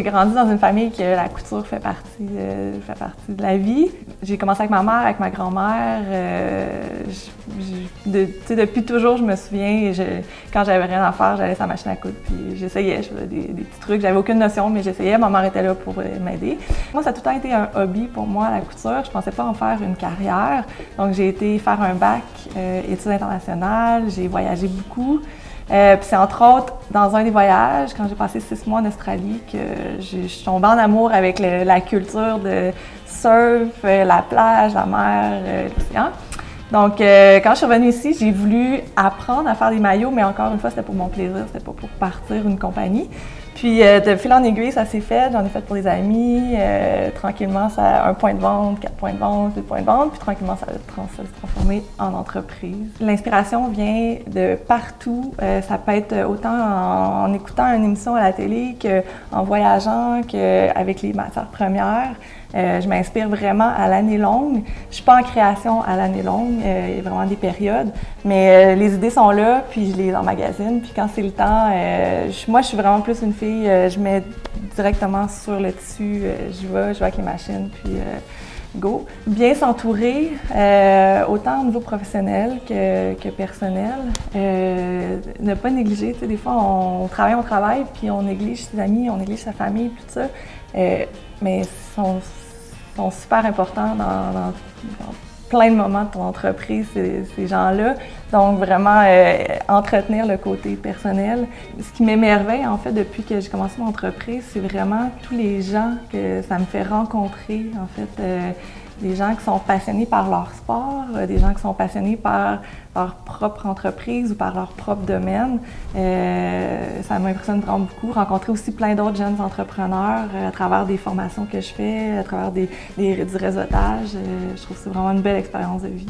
grandi dans une famille que la couture fait partie de la vie. J'ai commencé avec ma mère, avec ma grand-mère. Depuis toujours, je me souviens, quand j'avais rien à faire, j'allais sur la machine à coudre, puis j'essayais, je faisais des petits trucs. J'avais aucune notion, mais j'essayais. Ma mère était là pour m'aider. Moi, ça a tout le temps été un hobby pour moi, la couture. Je pensais pas en faire une carrière. Donc, j'ai été faire un bac études internationales. J'ai voyagé beaucoup. Puis c'est entre autres dans un des voyages, quand j'ai passé 6 mois en Australie, que je suis tombée en amour avec la culture de surf, la plage, la mer, l'océan. Donc quand je suis revenue ici, j'ai voulu apprendre à faire des maillots, mais encore une fois, c'était pour mon plaisir, c'était pas pour partir une compagnie. Puis de fil en aiguille, ça s'est fait, j'en ai fait pour des amis, tranquillement, ça a 1 point de vente, 4 points de vente, 2 points de vente, puis tranquillement, ça s'est transformé en entreprise. L'inspiration vient de partout, ça peut être autant en écoutant une émission à la télé qu'en voyageant, qu'avec les matières premières. Je m'inspire vraiment à l'année longue. Je suis pas en création à l'année longue, il y a vraiment des périodes, mais les idées sont là, puis je les emmagasine. Puis quand c'est le temps, moi je suis vraiment plus une fille, je mets directement sur le tissu, je vais avec les machines, puis go. Bien s'entourer, autant au niveau professionnel que personnel. Ne pas négliger, tu sais, des fois on travaille, puis on néglige ses amis, on néglige sa famille, puis tout ça. Mais sont super importants dans plein de moments de ton entreprise, ces gens-là. Donc, vraiment, entretenir le côté personnel. Ce qui m'émerveille, en fait, depuis que j'ai commencé mon entreprise, c'est vraiment tous les gens que ça me fait rencontrer, en fait. Des gens qui sont passionnés par leur sport, des gens qui sont passionnés par leur propre entreprise ou par leur propre domaine. Ça m'impressionne vraiment beaucoup. Rencontrer aussi plein d'autres jeunes entrepreneurs à travers des formations que je fais, à travers du réseautage. Je trouve que c'est vraiment une belle expérience de vie.